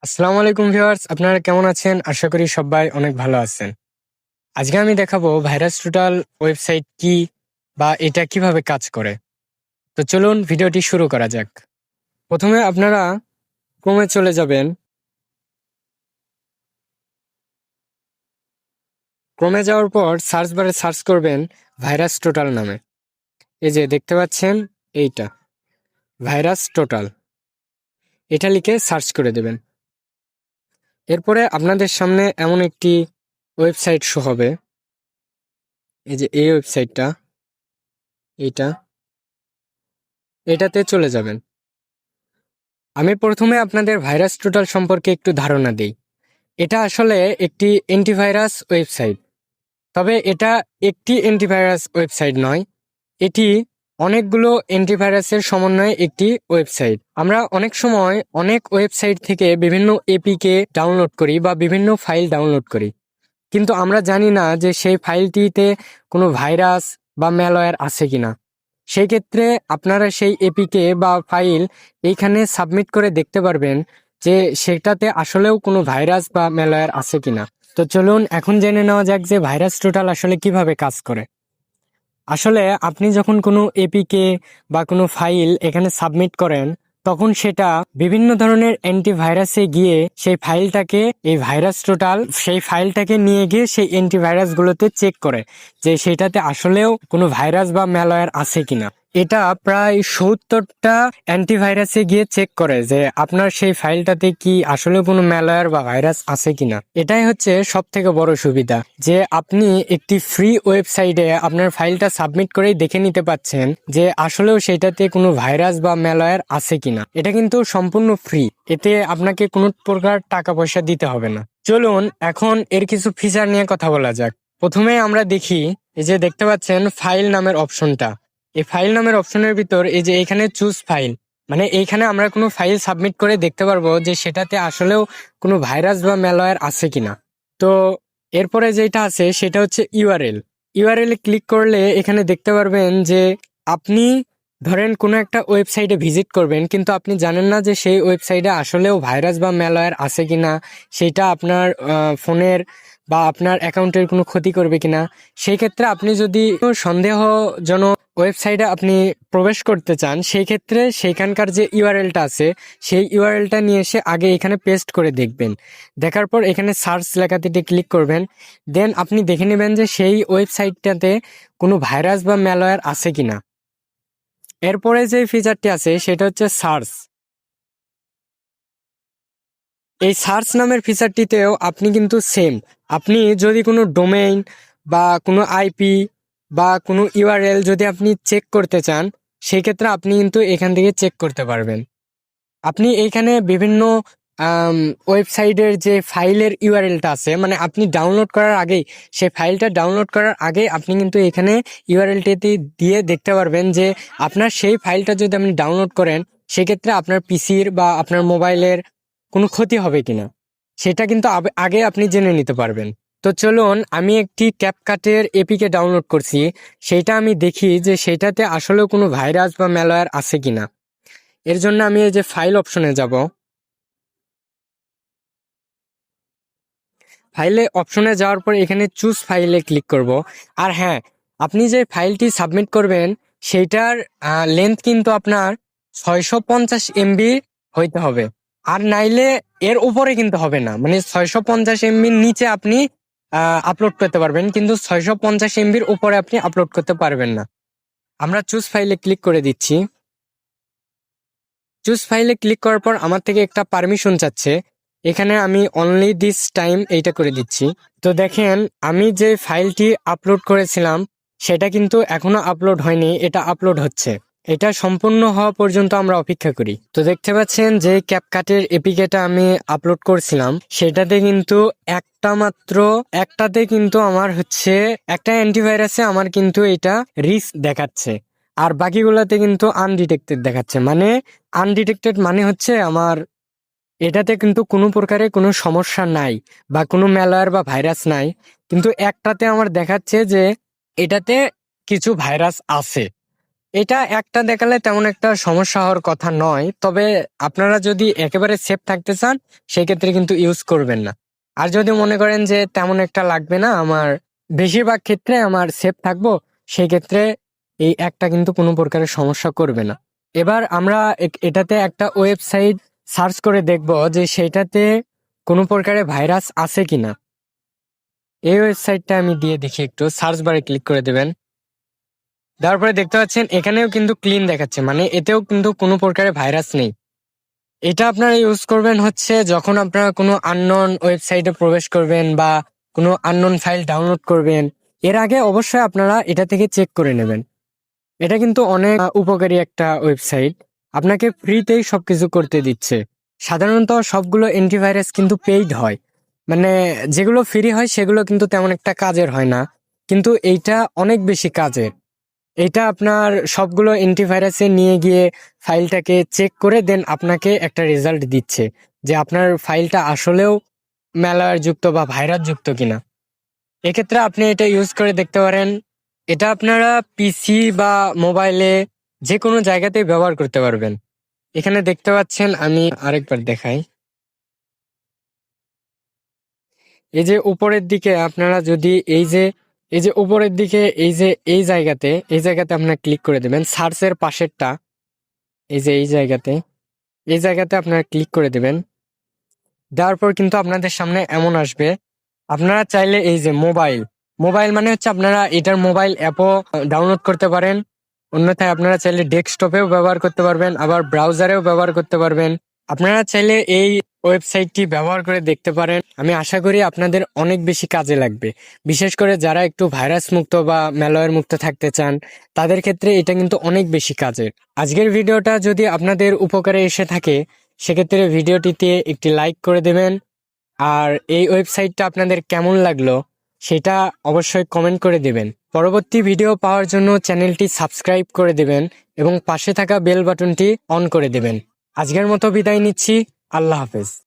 আসসালামু আলাইকুম ভিউয়ার্স, আপনারা কেমন আছেন? আশা করি সবাই অনেক ভালো আছেন। আজকে আমি দেখাবো ভাইরাস টোটাল ওয়েবসাইট কি বা এটা কিভাবে কাজ করে। তো চলুন ভিডিওটি শুরু করা যাক। প্রথমে আপনারা ক্রোমে চলে যাবেন। ক্রোমে যাওয়ার পর সার্চ বারে সার্চ করবেন ভাইরাস টোটাল নামে। এই যে দেখতে পাচ্ছেন এইটা ভাইরাস টোটাল, এটা লিখে সার্চ করে দেবেন। এরপরে আপনাদের সামনে এমন একটি ওয়েবসাইট শো হবে। এই যে এই ওয়েবসাইটটা, এটাতে চলে যাবেন। আমি প্রথমে আপনাদের ভাইরাস টোটাল সম্পর্কে একটু ধারণা দিই। এটা আসলে একটি অ্যান্টিভাইরাস ওয়েবসাইট। তবে এটা একটি অ্যান্টিভাইরাস ওয়েবসাইট নয়, এটি অনেকগুলো অ্যান্টিভাইরাসের সমন্বয়ে একটি ওয়েবসাইট। আমরা অনেক সময় অনেক ওয়েবসাইট থেকে বিভিন্ন এপিকে ডাউনলোড করি বা বিভিন্ন ফাইল ডাউনলোড করি, কিন্তু আমরা জানি না যে সেই ফাইলটিতে কোনো ভাইরাস বা ম্যালওয়্যার আছে কিনা। সেই ক্ষেত্রে আপনারা সেই এপিকে বা ফাইল এইখানে সাবমিট করে দেখতে পারবেন যে সেটাতে আসলেও কোনো ভাইরাস বা ম্যালওয়্যার আছে কিনা। তো চলুন এখন জেনে নেওয়া যাক যে ভাইরাস টোটাল আসলে কিভাবে কাজ করে। আসলে আপনি যখন কোনো এপিকে বা কোনো ফাইল এখানে সাবমিট করেন, তখন সেটা বিভিন্ন ধরনের অ্যান্টিভাইরাসে গিয়ে সেই ফাইলটাকে, এই ভাইরাস টোটাল সেই ফাইলটাকে নিয়ে গিয়ে সেই অ্যান্টিভাইরাসগুলোতে চেক করে যে সেটাতে আসলেও কোনো ভাইরাস বা ম্যালওয়্যার আছে কিনা। এটা প্রায় 70টা অ্যান্টিভাইরাসে গিয়ে চেক করে যে আপনার সেই ফাইলটাতে কি আসলে কোনো ম্যালওয়্যার বা ভাইরাস আছে কিনা। এটাই হচ্ছে সব থেকে বড় সুবিধা, যে আপনি একটি ফ্রি ওয়েবসাইটে আপনার ফাইলটা সাবমিট করেই দেখে নিতে পাচ্ছেন যে আসলেও সেটাতে কোনো ভাইরাস বা ম্যালওয়্যার আছে কিনা। এটা কিন্তু সম্পূর্ণ ফ্রি, এতে আপনাকে কোনো প্রকার টাকা পয়সা দিতে হবে না। চলুন এখন এর কিছু ফিচার নিয়ে কথা বলা যাক। প্রথমে আমরা দেখি, এই যে দেখতে পাচ্ছেন ফাইল নামের অপশনটা। এই ফাইল নামের অপশনের ভিতর এই যে এখানে চুজ ফাইল, মানে এইখানে আমরা কোনো ফাইল সাবমিট করে দেখতে পারবো যে সেটাতে আসলেও কোনো ভাইরাস বা ম্যালওয়্যার আছে কিনা। তো এরপরে যেটা আছে সেটা হচ্ছে ইউআরএল। ইউআরএল এ ক্লিক করলে এখানে দেখতে পারবেন যে আপনি ধরেন কোনো একটা ওয়েবসাইটে ভিজিট করবেন, কিন্তু আপনি জানেন না যে সেই ওয়েবসাইটে আসলেও ভাইরাস বা ম্যালওয়্যার আছে কিনা, সেটা আপনার ফোনের বা আপনার অ্যাকাউন্টের কোনো ক্ষতি করবে কিনা। সেই ক্ষেত্রে আপনি যদি কোনো সন্দেহজনক ওয়েবসাইটে আপনি প্রবেশ করতে চান, সেই ক্ষেত্রে সেইখানকার যে ইউআরএলটা আছে সেই ইউআরএলটা নিয়ে এসে আগে এখানে পেস্ট করে দেখবেন। দেখার পর এখানে সার্চ লেখাটিতে ক্লিক করবেন। দেন আপনি দেখে নেবেন যে সেই ওয়েবসাইটটাতে কোনো ভাইরাস বা ম্যালওয়্যার আছে কিনা। এরপরে যে ফিচারটি আছে সেটা হচ্ছে সার্চ। এই সার্চ নামের ফিচারটিতেও আপনি কিন্তু সেম, আপনি যদি কোনো ডোমেইন বা কোনো আইপি বা কোনো ইউআরএল যদি আপনি চেক করতে চান, সেই ক্ষেত্রে আপনি কিন্তু এখান থেকে চেক করতে পারবেন। আপনি এইখানে বিভিন্ন ওয়েবসাইটের যে ফাইলের ইউআরএলটা আছে, মানে আপনি ডাউনলোড করার আগেই, সেই ফাইলটা ডাউনলোড করার আগে আপনি কিন্তু এখানে ইউআরএলটি দিয়ে দেখতে পারবেন যে আপনার সেই ফাইলটা যদি আপনি ডাউনলোড করেন, সেক্ষেত্রে আপনার পিসির বা আপনার মোবাইলের কোনো ক্ষতি হবে কিনা, সেটা কিন্তু আগে আপনি জেনে নিতে পারবেন। তো চলুন আমি একটি ক্যাপকাটের এপিকে ডাউনলোড করছি, সেইটা আমি দেখি যে সেটাতে আসলেও কোনো ভাইরাস বা ম্যালওয়্যার আছে কিনা। এর জন্য আমি এই যে ফাইল অপশনে যাব। ফাইলে অপশনে যাওয়ার পর এখানে চুজ ফাইলে ক্লিক করব। আর হ্যাঁ, আপনি যে ফাইলটি সাবমিট করবেন সেইটার লেন্থ কিন্তু আপনার 650 MB হইতে হবে। আর নাইলে এর উপরে কিন্তু হবে না, মানে 650 MBর নিচে আপনি আপলোড করতে পারবেন, কিন্তু 650 MBর উপরে আপনি আপলোড করতে পারবেন না। আমরা চুজ ফাইলে ক্লিক করে দিচ্ছি। চুজ ফাইলে ক্লিক করার পর আমার থেকে একটা পারমিশন চাচ্ছে, এখানে আমি অনলি দিস টাইম এইটা করে দিচ্ছি। তো দেখেন আমি যে ফাইলটি আপলোড করেছিলাম সেটা কিন্তু এখনো আপলোড হয়নি, এটা আপলোড হচ্ছে। এটা সম্পূর্ণ হওয়া পর্যন্ত আমরা অপেক্ষা করি। তো দেখতে পাচ্ছেন যে ক্যাপকাটের এপিকেটা আমি আপলোড করছিলাম, সেটাতে কিন্তু একটাতে কিন্তু আমার হচ্ছে একটা অ্যান্টিভাইরাসে আমার কিন্তু এটা রিস্ক দেখাচ্ছে, আর বাকিগুলোতে কিন্তু আনডিটেক্টেড দেখাচ্ছে। মানে আনডিটেক্টেড মানে হচ্ছে আমার এটাতে কিন্তু কোনো প্রকারে কোনো সমস্যা নাই বা কোনো ম্যালওয়্যার বা ভাইরাস নাই, কিন্তু একটাতে আমার দেখাচ্ছে যে এটাতে কিছু ভাইরাস আছে। এটা একটা দেখালে তেমন একটা সমস্যা হওয়ার কথা নয়, তবে আপনারা যদি একেবারে সেফ থাকতে চান সেক্ষেত্রে কিন্তু ইউজ করবেন না। আর যদি মনে করেন যে তেমন একটা লাগবে না, আমার বেশিরভাগ ক্ষেত্রে আমার সেফ থাকবো, সেই ক্ষেত্রে এই একটা কিন্তু কোনো প্রকারের সমস্যা করবে না। এবার আমরা এটাতে একটা ওয়েবসাইট সার্চ করে দেখব যে সেইটাতে কোনো প্রকারের ভাইরাস আছে কিনা। এই ওয়েবসাইটটা আমি দিয়ে দেখি, একটু সার্চ বারে ক্লিক করে দেবেন। তারপরে দেখতে পাচ্ছেন এখানেও কিন্তু ক্লিন দেখাচ্ছে, মানে এতেও কিন্তু কোনো প্রকারের ভাইরাস নেই। এটা আপনারা ইউজ করবেন হচ্ছে যখন আপনারা কোনো আননোন ওয়েবসাইটে প্রবেশ করবেন বা কোনো আননোন ফাইল ডাউনলোড করবেন, এর আগে অবশ্যই আপনারা এটা থেকে চেক করে নেবেন। এটা কিন্তু অনেক উপকারী একটা ওয়েবসাইট, আপনাকে ফ্রিতেই সবকিছু করতে দিচ্ছে। সাধারণত সবগুলো অ্যান্টিভাইরাস কিন্তু পেইড হয়, মানে যেগুলো ফ্রি হয় সেগুলো কিন্তু তেমন একটা কাজের হয় না, কিন্তু এইটা অনেক বেশি কাজের। এটা আপনার সবগুলো অ্যান্টিভাইরাসে নিয়ে গিয়ে ফাইলটাকে চেক করে দেন আপনাকে একটা রেজাল্ট দিচ্ছে যে আপনার ফাইলটা আসলেও ম্যালওয়্যার যুক্ত বা ভাইরাস যুক্ত কিনা। এক্ষেত্রে আপনি এটা ইউজ করে দেখতে পারেন। এটা আপনারা পিসি বা মোবাইলে যে কোনো জায়গাতেই ব্যবহার করতে পারবেন। এখানে দেখতে পাচ্ছেন, আমি আরেকবার দেখাই। এই যে উপরের দিকে আপনারা যদি এই যে উপরের দিকে এই জায়গাতে আপনারা ক্লিক করে দেবেন, সার্চের পাশেরটা, এই জায়গাতে আপনারা ক্লিক করে দেবেন। দেওয়ার পর কিন্তু আপনাদের সামনে এমন আসবে। আপনারা চাইলে এই যে মোবাইল মানে হচ্ছে আপনারা এটার মোবাইল অ্যাপও ডাউনলোড করতে পারেন। অন্যথায় আপনারা চাইলে ডেস্কটপেও ব্যবহার করতে পারবেন, আবার ব্রাউজারেও ব্যবহার করতে পারবেন। আপনারা চাইলে এই ওয়েবসাইটটি ব্যবহার করে দেখতে পারেন। আমি আশা করি আপনাদের অনেক বেশি কাজে লাগবে, বিশেষ করে যারা একটু ভাইরাস মুক্ত বা ম্যালওয়্যার মুক্ত থাকতে চান, তাদের ক্ষেত্রে এটা কিন্তু অনেক বেশি কাজের। আজকের ভিডিওটা যদি আপনাদের উপকারে এসে থাকে সেক্ষেত্রে ভিডিওটিতে একটি লাইক করে দেবেন। আর এই ওয়েবসাইটটা আপনাদের কেমন লাগলো সেটা অবশ্যই কমেন্ট করে দেবেন। পরবর্তী ভিডিও পাওয়ার জন্য চ্যানেলটি সাবস্ক্রাইব করে দেবেন এবং পাশে থাকা বেল বাটনটি অন করে দেবেন। আজকের মতো বিদায় নিচ্ছি। আল্লাহ হাফেজ।